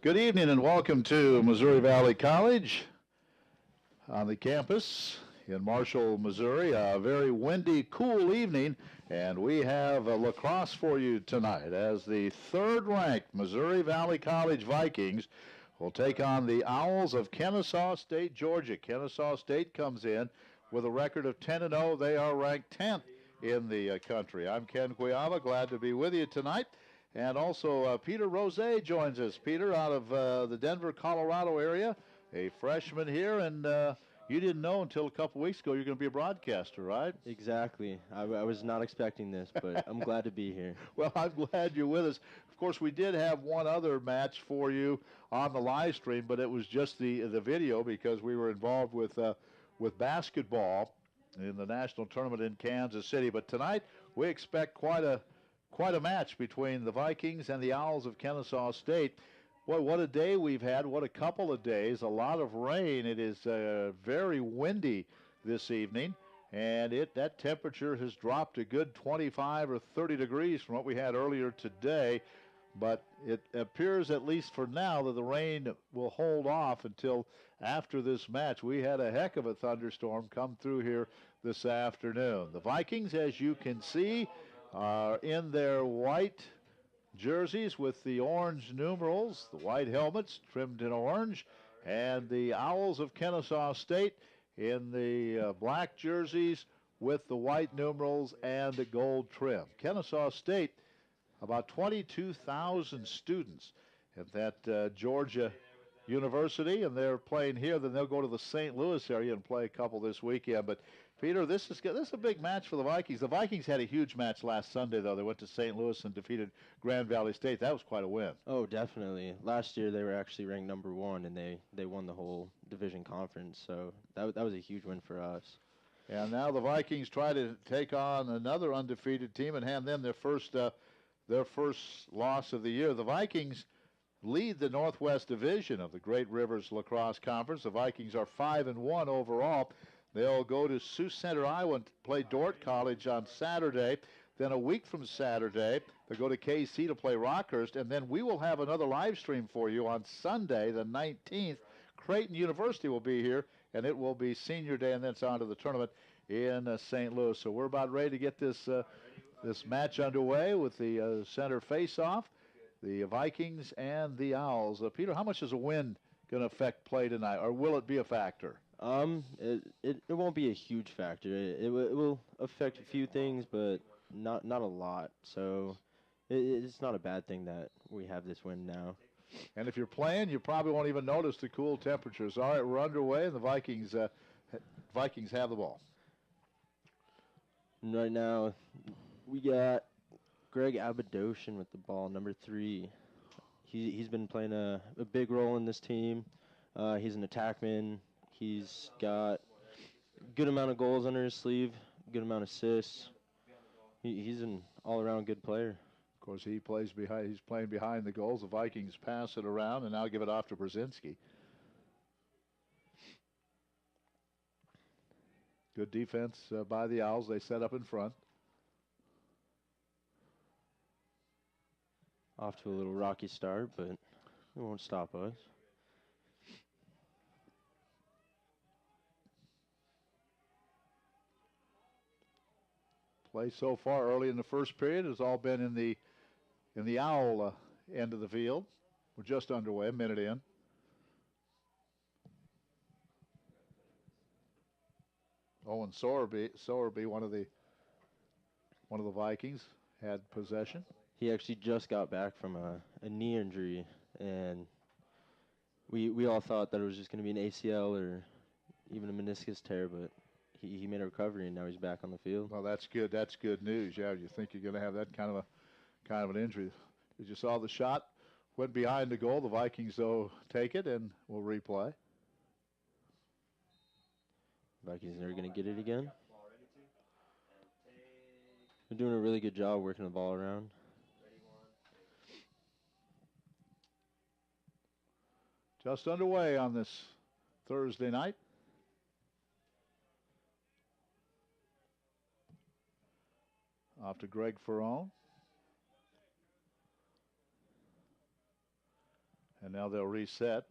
Good evening and welcome to Missouri Valley College on the campus in Marshall, Missouri. A very windy, cool evening, and we have lacrosse for you tonight as the third-ranked Missouri Valley College Vikings will take on the Owls of Kennesaw State, Georgia. Kennesaw State comes in with a record of 10-0. They are ranked 10th in the country. I'm Ken Guiava, glad to be with you tonight. And also Peter Rose joins us. Peter out of the Denver, Colorado area, a freshman here, and you didn't know until a couple weeks ago you're going to be a broadcaster, right? Exactly. I was not expecting this, but I'm glad to be here. Well, I'm glad you're with us. Of course, we did have one other match for you on the live stream, but it was just the video because we were involved with basketball in the national tournament in Kansas City. But tonight we expect quite a match between the Vikings and the Owls of Kennesaw State. Boy, what a day we've had. What a couple of days. A lot of rain. It is very windy this evening, and that temperature has dropped a good 25 or 30 degrees from what we had earlier today. But it appears, at least for now, that the rain will hold off until after this match. We had a heck of a thunderstorm come through here this afternoon. The Vikings, as you can see, are in their white jerseys with the orange numerals, the white helmets trimmed in orange, and the Owls of Kennesaw State in the black jerseys with the white numerals and the gold trim. Kennesaw State, about 22,000 students at that Georgia University, and they're playing here. Then they'll go to the St. Louis area and play a couple this weekend. But Peter, this is a big match for the Vikings. The Vikings had a huge match last Sunday, though. They went to St. Louis and defeated Grand Valley State. That was quite a win. Oh, definitely. Last year they were actually ranked number 1, and they won the whole division conference. So that was a huge win for us. And now the Vikings try to take on another undefeated team and hand them their first loss of the year. The Vikings lead the Northwest Division of the Great Rivers Lacrosse Conference. The Vikings are 5-1 overall. They'll go to Sioux Center, Iowa, and play Dordt College on Saturday. Then a week from Saturday, they'll go to KC to play Rockhurst. And then we will have another live stream for you on Sunday, the 19th. Creighton University will be here, and it will be senior day, and then it's on to the tournament in St. Louis. So we're about ready to get this match underway with the center face-off, the Vikings and the Owls. Peter, how much is a wind going to affect play tonight, or will it be a factor? It won't be a huge factor. It will affect a few things, but not a lot. So it's not a bad thing that we have this wind now. And if you're playing, you probably won't even notice the cool temperatures. All right, we're underway, and the Vikings have the ball. And right now, we got Greg Abadoshin with the ball, number 3. He's been playing a big role in this team. He's an attackman. He's got a good amount of goals under his sleeve, good amount of assists. He's an all-around good player. Of course, he's playing behind the goals. The Vikings pass it around and now give it off to Brzezinski. Good defense by the Owls. They set up in front. Off to a little rocky start, but it won't stop us. Play so far early in the first period has all been in the Owl end of the field. We're just underway, a minute in. Owen Sowerby, one of the Vikings, had possession. He actually just got back from a knee injury, and we all thought that it was just going to be an ACL or even a meniscus tear, but he made a recovery, and now he's back on the field. Well, that's good. That's good news. Yeah, you think you're going to have that kind of an injury. As you saw, the shot went behind the goal. The Vikings, though, take it and will replay. Vikings are going to get it again. They're doing a really good job working the ball around. Just underway on this Thursday night. Off to Greg Ferrone. And now they'll reset.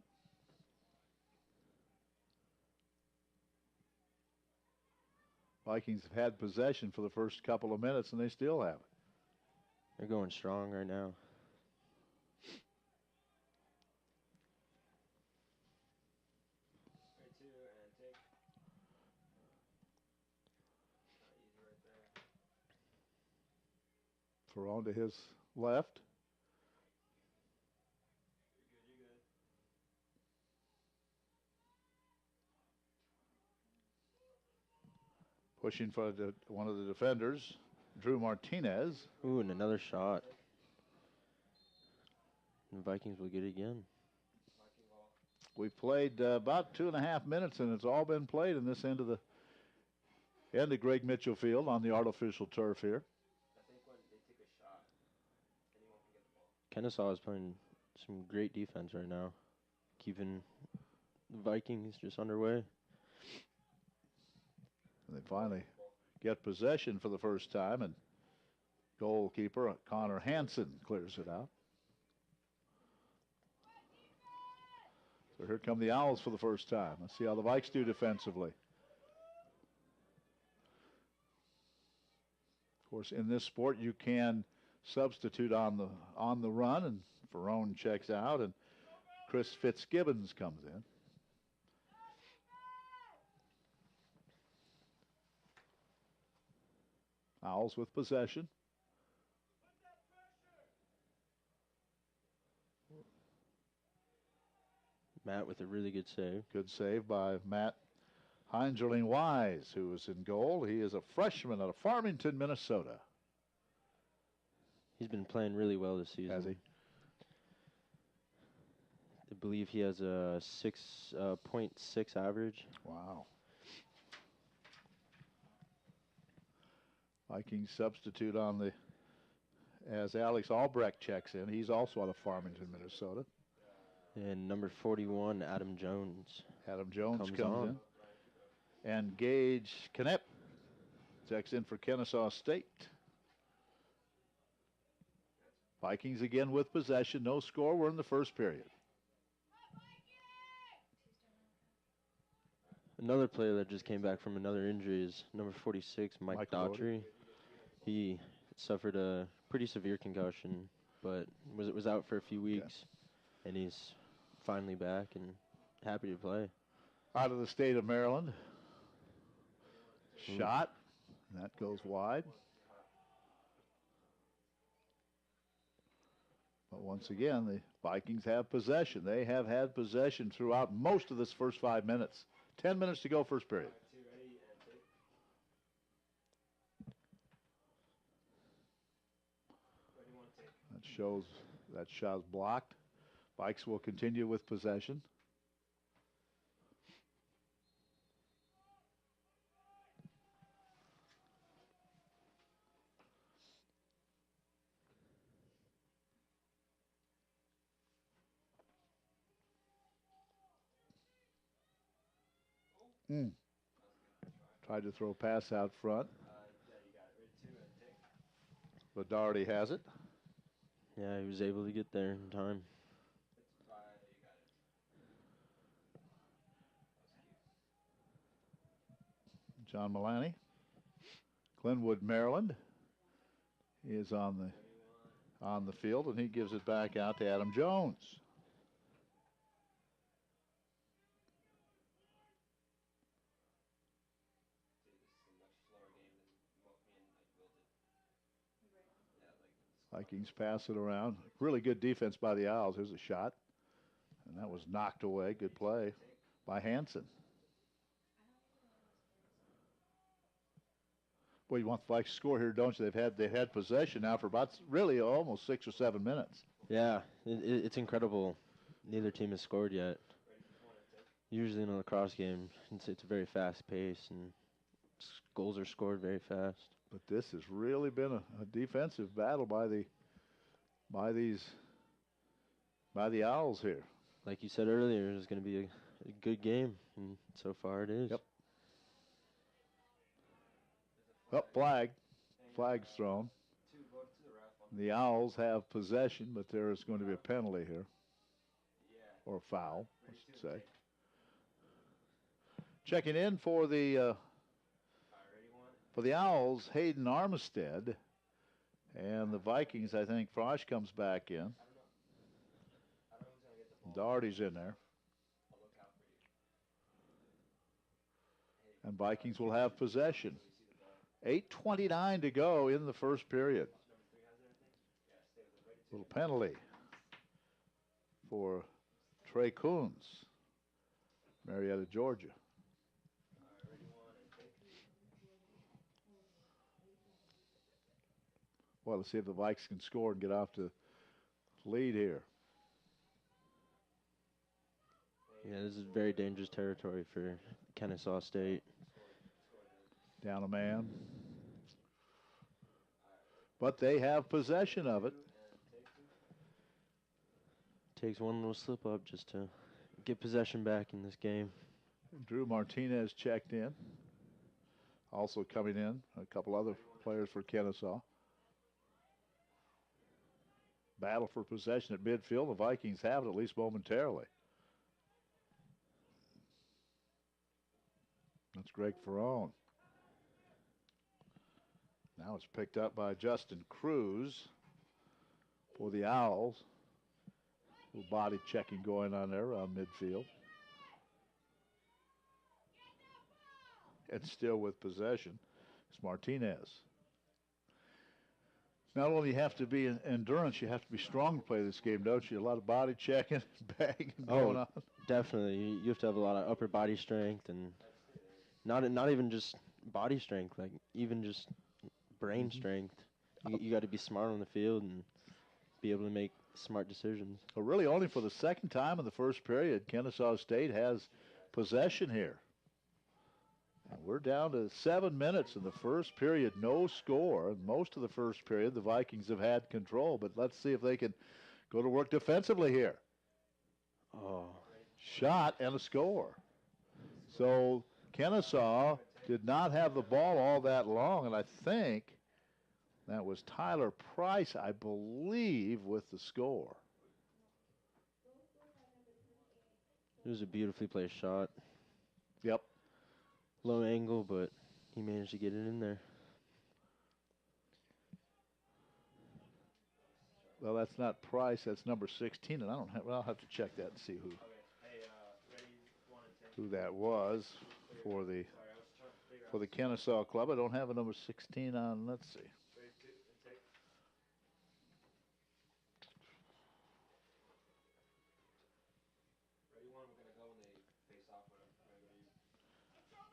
Vikings have had possession for the first couple of minutes, and they still have it. They're going strong right now. Thrown to his left. Pushing for one of the defenders, Drew Martinez. Ooh, and another shot. And the Vikings will get it again. We've played about 2.5 minutes, and it's all been played in this end of Greg Mitchell Field on the artificial turf here. Kennesaw is playing some great defense right now, keeping the Vikings just underway. And they finally get possession for the first time, and goalkeeper Connor Hansen clears it out. So here come the Owls for the first time. Let's see how the Vikes do defensively. Of course, in this sport, you can substitute on the run, and Ferrone checks out, and Chris Fitzgibbons comes in. Owls with possession. Matt with a really good save. Good save by Matt Heingerling Wise, who is in goal. He is a freshman out of Farmington, Minnesota. He's been playing really well this season. Has he? I believe he has a 6.6 average. Wow. Vikings substitute as Alex Albrecht checks in. He's also out of Farmington, Minnesota. And number 41, Adam Jones. Adam Jones comes on. in. And Gage Knepp checks in for Kennesaw State. Vikings again with possession. No score. We're in the first period. Another player that just came back from another injury is number 46, Mike Daughtry. He suffered a pretty severe concussion, but was out for a few weeks, and he's finally back and happy to play. Out of the state of Maryland. Shot. That goes wide. But once again, the Vikings have possession. They have had possession throughout most of this first 5 minutes. 10 minutes to go, first period. That shot's blocked. Vikes will continue with possession. Tried to throw a pass out front. But Doherty has it. Yeah, he was able to get there in time. John Mullaney. Glenwood, Maryland is on the field, and he gives it back out to Adam Jones. Vikings pass it around. Really good defense by the Owls. Here's a shot. And that was knocked away. Good play by Hansen. Well, you want the Vikes to score here, don't you? They've had possession now for about really almost 6 or 7 minutes. Yeah, it's incredible. Neither team has scored yet. Usually in a lacrosse game, it's a very fast pace, and goals are scored very fast. But this has really been a defensive battle by the Owls here. Like you said earlier, it's going to be a good game, and so far it is. Yep. Up flag's thrown. The Owls have possession, but there is going to be a penalty here. or foul, I should say. Checking in for the Owls, Hayden Armistead, and the Vikings. I think Frosch comes back in. Doherty's in there. And Vikings will have possession. 8:29 to go in the first period. Little penalty for Trey Coons, Marietta, Georgia. Well, let's see if the Vikes can score and get off the lead here. Yeah, this is very dangerous territory for Kennesaw State. Down a man. But they have possession of it. Takes one little slip up just to get possession back in this game. Drew Martinez checked in. Also coming in, a couple other players for Kennesaw. Battle for possession at midfield. The Vikings have it, at least momentarily. That's Greg Ferrone. Now it's picked up by Justin Cruz for the Owls. A little body checking going on there around midfield. And still with possession, it's Martinez. Not only you have to be in endurance, you have to be strong to play this game, don't you? A lot of body checking, bagging going on. Definitely. You have to have a lot of upper body strength, and not even just body strength, like even just brain strength. You got to be smart on the field and be able to make smart decisions. Well, really only for the second time in the first period, Kennesaw State has possession here. And we're down to 7 minutes in the first period, no score. And most of the first period, the Vikings have had control. But let's see if they can go to work defensively here. Oh. Shot and a score. So Kennesaw did not have the ball all that long. And I think that was Tyler Price, I believe, with the score. It was a beautifully placed shot. Yep. Low angle, but he managed to get it in there. Well, that's not Price. That's number 16, and I'll have to check that and see who that was for the Kennesaw club. I don't have a number 16 on. Let's see.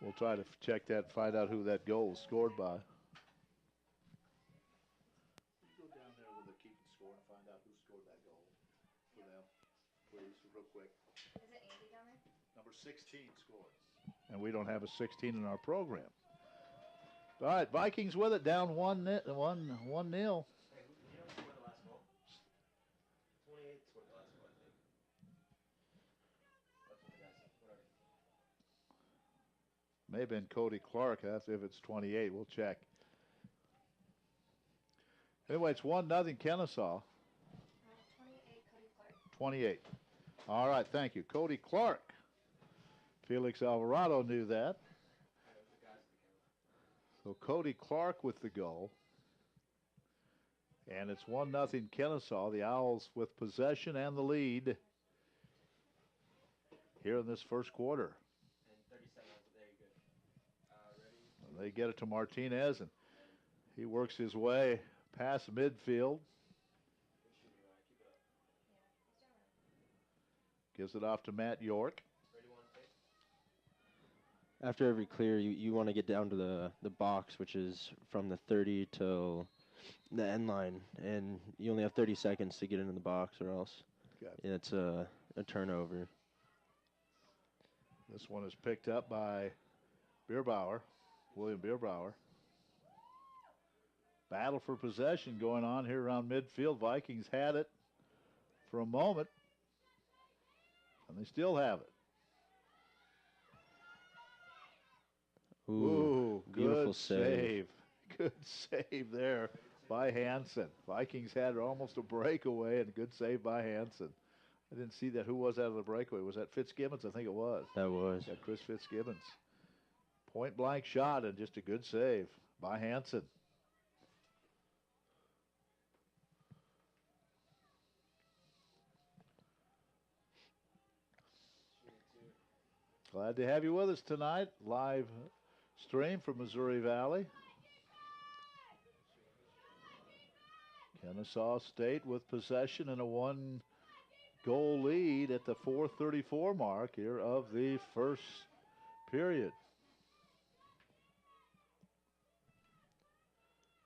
We'll try to check that and find out who that goal was scored by. Go down there with the keeping score and find out who scored that goal for them, please, real quick. Is it Andy down there? Number 16 scored. And we don't have a 16 in our program. All right, Vikings with it, down 1-0. Hey, you know who scored the last goal? 28 scored the last goal, I think. That's what the guy said. Whatever. May have been Cody Clark. That's if it's 28. We'll check. Anyway, it's 1-0 Kennesaw. 28, Cody Clark. 28. All right, thank you. Cody Clark. Felix Alvarado knew that. So Cody Clark with the goal. And it's 1-0 Kennesaw. The Owls with possession and the lead here in this first quarter. They get it to Martinez, and he works his way past midfield. Gives it off to Matt York. After every clear, you want to get down to the box, which is from the 30 till the end line, and you only have 30 seconds to get into the box, or else it's a turnover. This one is picked up by William Bierbauer. Battle for possession going on here around midfield. Vikings had it for a moment, and they still have it. Ooh, beautiful save. Good save there by Hansen. Vikings had almost a breakaway, and a good save by Hansen. I didn't see that. Who was out of the breakaway? Was that Fitzgibbons? I think it was. That was. Yeah, Chris Fitzgibbons. Point blank shot and just a good save by Hansen. Glad to have you with us tonight. Live stream from Missouri Valley. Kennesaw State with possession and a 1-goal lead at the 4:34 mark here of the first period.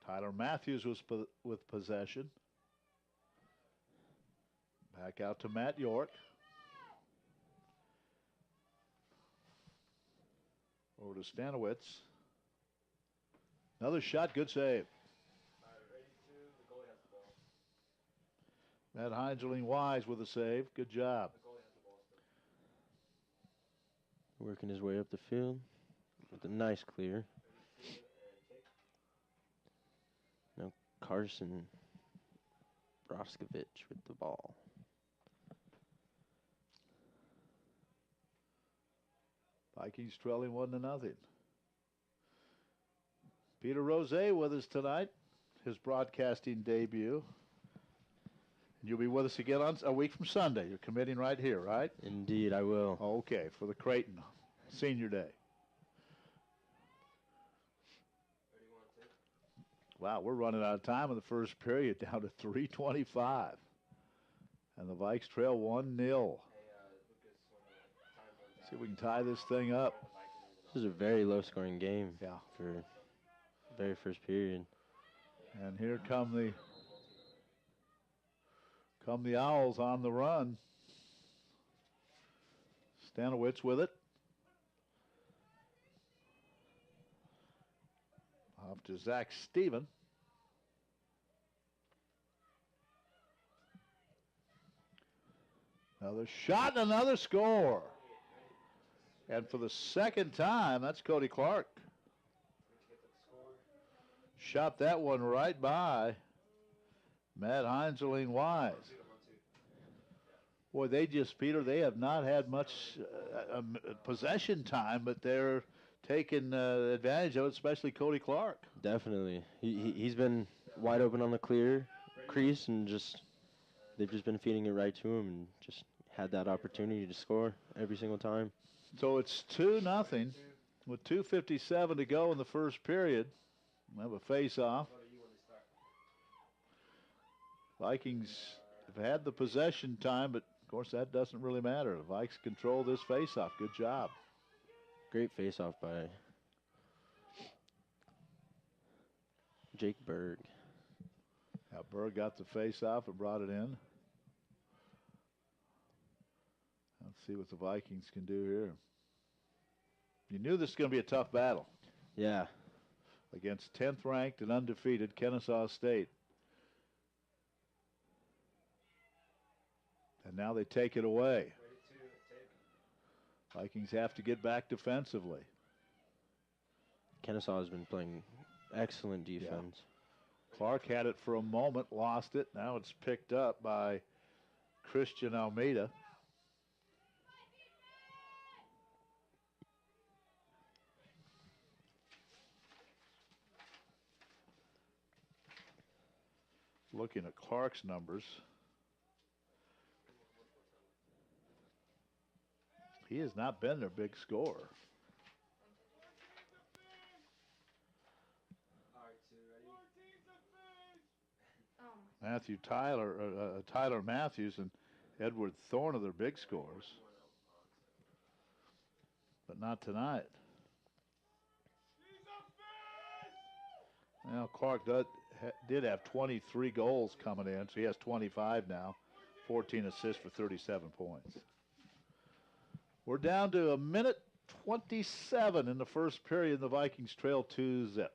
Tyler Matthews was with possession. Back out to Matt York. Over to Stanowitz. Another shot, good save. Matt Heinzeling Wise with a save. Good job. Working his way up the field with a nice clear. Now Carson Broskovich with the ball. Vikings trailing 1-0. Peter Rose with us tonight, his broadcasting debut. You'll be with us again on a week from Sunday. You're committing right here, right? Indeed, I will. Okay, for the Creighton Senior Day. Wow, we're running out of time in the first period, down to 3:25. And the Vikes trail 1-0. See if we can tie this thing up. This is a very low-scoring game. Yeah. For the very first period. And here come the Owls on the run. Stanowitz with it. Off to Zach Steven. Another shot and another score. And for the second time, that's Cody Clark. Shot that one right by Matt Heinzeling Wise. Boy, Peter, they have not had much possession time, but they're taking advantage of it, especially Cody Clark. Definitely. He's been wide open on the clear crease, and they've just been feeding it right to him and just had that opportunity to score every single time. So it's 2-0 with 2:57 to go in the first period. We have a face-off. Vikings have had the possession time, but of course that doesn't really matter. The Vikes control this face-off. Good job. Great face-off by Jake Berg. Now Berg got the face-off and brought it in. Let's see what the Vikings can do here. You knew this was going to be a tough battle. Yeah. Against 10th ranked and undefeated Kennesaw State. And now they take it away. Vikings have to get back defensively. Kennesaw has been playing excellent defense. Yeah. Clark had it for a moment, lost it. Now it's picked up by Christian Almeida. Looking at Clark's numbers, he has not been their big scorer. Tyler Matthews and Edward Thorne are their big scorers, but not tonight. Now Clark did have 23 goals coming in, so he has 25 now, 14 assists for 37 points. We're down to 1:27 in the first period, and the Vikings trail 2-0.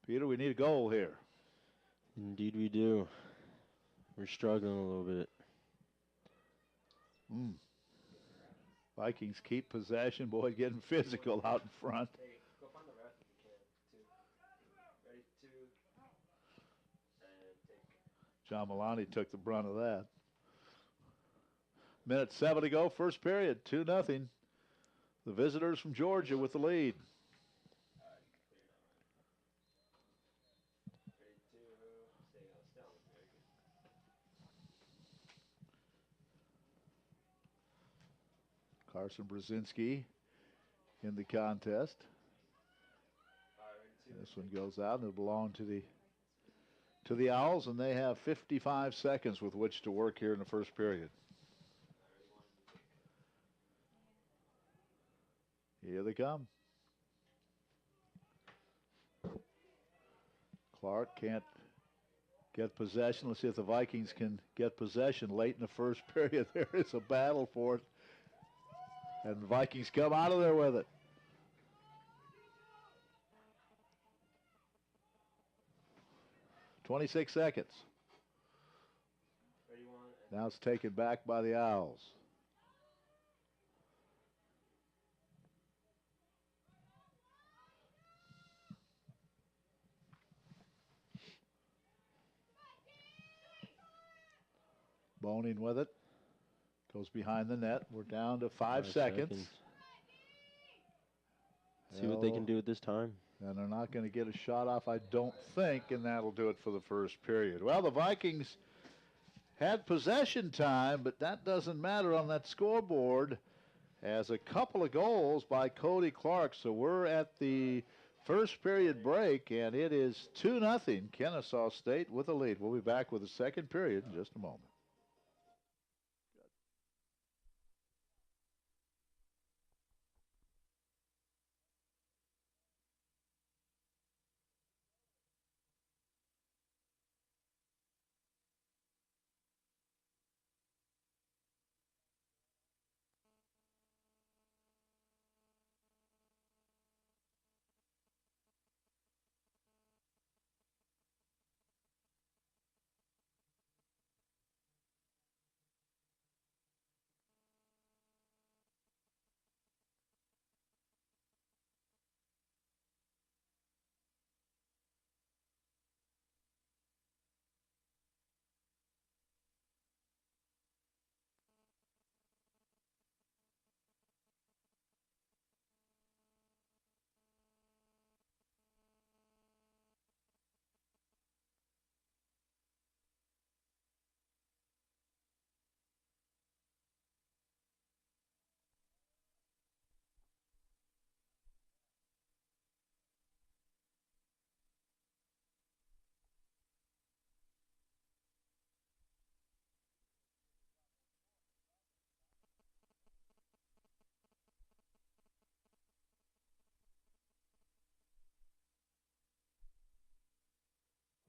Peter, we need a goal here. Indeed we do. We're struggling a little bit. Vikings keep possession. Boy, getting physical out in front. Hey, go find the ref if you can, too. Ready, 2, John Milani took the brunt of that. Minute 7 to go, first period, 2-0. The visitors from Georgia with the lead. Carson Brzezinski in the contest. This one goes out and it'll belong to the Owls, and they have 55 seconds with which to work here in the first period. Here they come. Clark can't get possession. Let's see if the Vikings can get possession late in the first period. There is a battle for it. And the Vikings come out of there with it. "26 seconds. Now it's taken back by the Owls. Boning with it. Goes behind the net. We're down to 5 seconds. See what they can do at this time. And they're not going to get a shot off, I don't think, and that'll do it for the first period. Well, the Vikings had possession time, but that doesn't matter on that scoreboard, as a couple of goals by Cody Clark. So we're at the first period break, and it is 2-0 Kennesaw State with the lead. We'll be back with the second period in just a moment.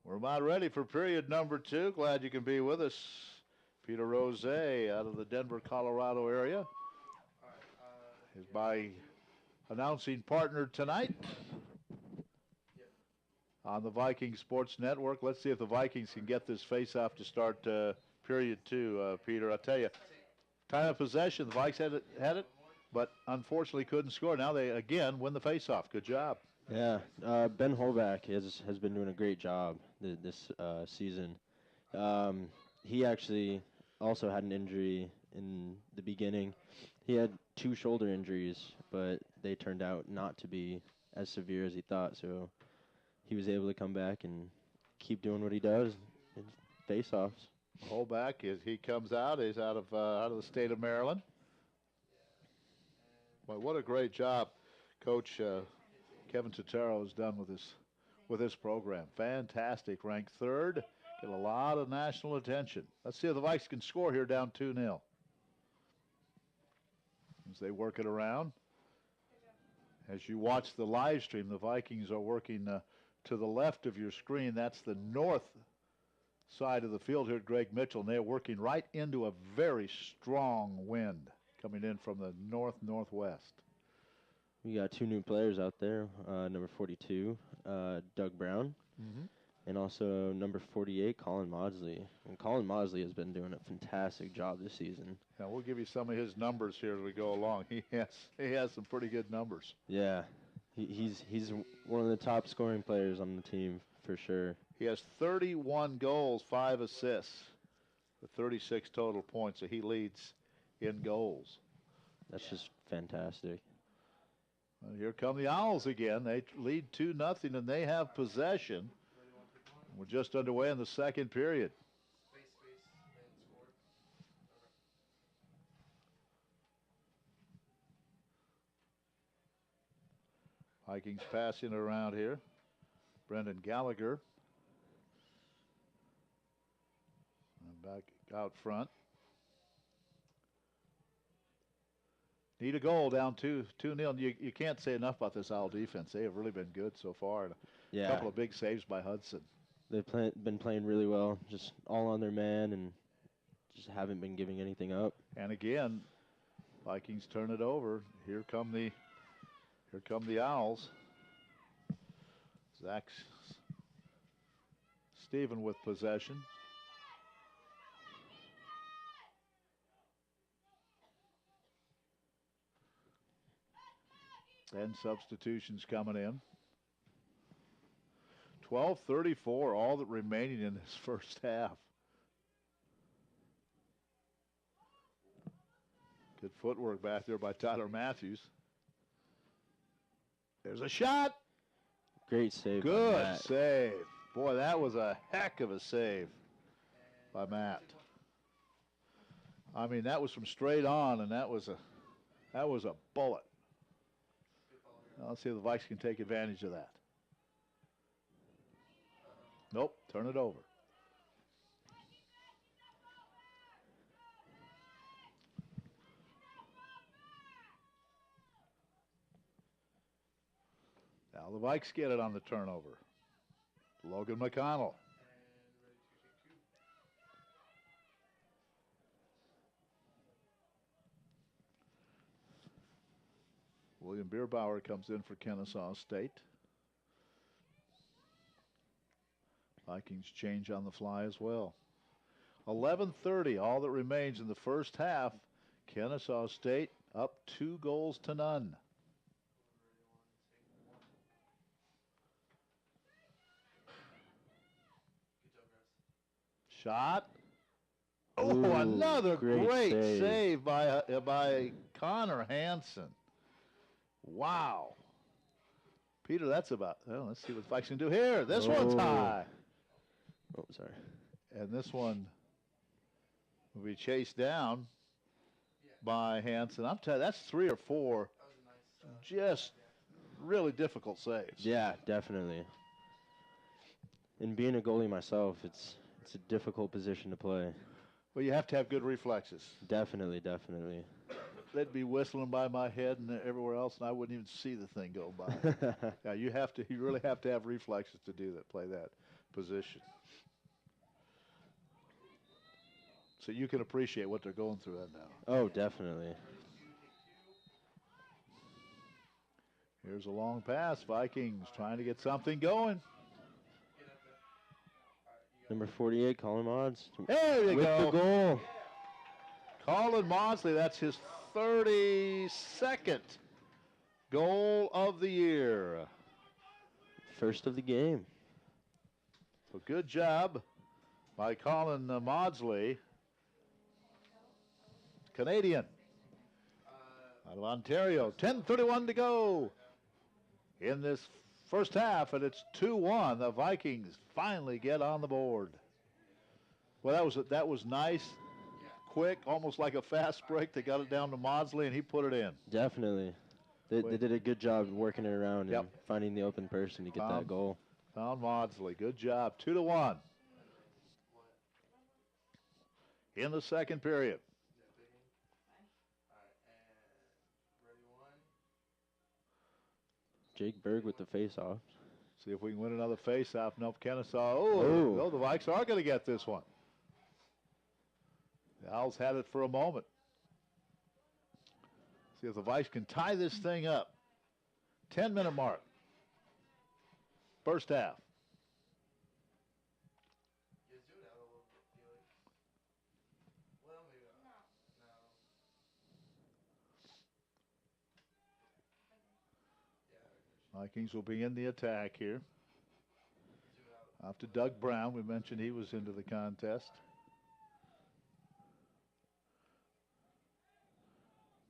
We're about ready for period number 2. Glad you can be with us. Peter Rose out of the Denver, Colorado area is my announcing partner tonight on the Viking Sports Network. Let's see if the Vikings can get this face-off to start period 2, Peter. I'll tell you, time of possession, the Vikes had it, but unfortunately couldn't score. Now they, again, win the face-off. Good job. Yeah, Ben Holback has been doing a great job this season. He actually also had an injury in the beginning. He had 2 shoulder injuries, but they turned out not to be as severe as he thought. So he was able to come back and keep doing what he does in face-offs. Holback, as he comes out, is out of the state of Maryland. Well, what a great job, Coach Kevin Totaro has done with this program. Fantastic, ranked 3rd, get a lot of national attention. Let's see if the Vikes can score here, down 2-0. As they work it around. As you watch the live stream, the Vikings are working to the left of your screen. That's the north side of the field here at Greg Mitchell, and they're working right into a very strong wind coming in from the northwest. We got 2 new players out there. Number 42, Doug Brown, and also number 48, Colin Maudsley. And Colin Maudsley has been doing a fantastic job this season. Now we'll give you some of his numbers here as we go along. He has some pretty good numbers. Yeah, he's one of the top scoring players on the team for sure. He has 31 goals, 5 assists, with 36 total points, so he leads in goals. That's just fantastic. And here come the Owls again. They lead 2-0, and they have possession. We're just underway in the second period. Vikings passing around here. Brendan Gallagher. And back out front. Need a goal, down 2-0. You can't say enough about this Owl defense. They have really been good so far. And Yeah. a couple of big saves by Hudson. They've been playing really well, just all on their man, and just haven't been giving anything up. And again, Vikings turn it over. Here come the Owls. Zach Stephen with possession. And substitutions coming in. 12:34, all that remaining in this first half. Good footwork back there by Tyler Matthews. There's a shot. Great save. Good save. Boy, that was a heck of a save by Matt. I mean, that was from straight on, and that was a bullet. Now let's see if the Vikes can take advantage of that. Nope, turn it over. Now the Vikes get it on the turnover. Logan McConnell. William Bierbauer comes in for Kennesaw State. Vikings change on the fly as well. 11:30, all that remains in the first half. Kennesaw State up 2-0. Shot. Oh, Ooh, another great save. save by Connor Hansen. Wow. Peter, that's about, well, let's see what Vikes can do here. This one's high. Oh, sorry. And this one will be chased down by Hansen. I'm telling you, that's 3 or 4 just really difficult saves. Yeah, definitely. And being a goalie myself, it's a difficult position to play. Well, you have to have good reflexes. Definitely. They'd be whistling by my head and everywhere else, and I wouldn't even see the thing go by. Yeah, you really have to have reflexes to do that, play that position. So you can appreciate what they're going through right now. Oh, definitely. Here's a long pass. Vikings trying to get something going. Number 48, Colin Mods. There you with go. the goal. Colin Maudsley, that's his 32nd goal of the year. First of the game. So good job by Colin Maudsley. Canadian out of Ontario. 10:31 to go in this first half, and it's 2-1. The Vikings finally get on the board. Well, that was nice, quick, almost like a fast break. They got it down to Maudsley, and he put it in. Definitely. They did a good job working it around Yep. and finding the open person to get that goal. Found Maudsley. Good job. 2-1 in the second period. Jake Berg with the face-off. See if we can win another face-off. Nope, Kennesaw. Oh, no, the Vikes are going to get this one. The Owls had it for a moment. See if the Vikes can tie this thing up. 10-minute mark. First half. Vikings will be in the attack here. Off to Doug Brown. We mentioned he was into the contest.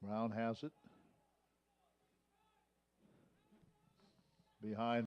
Brown has it. Behind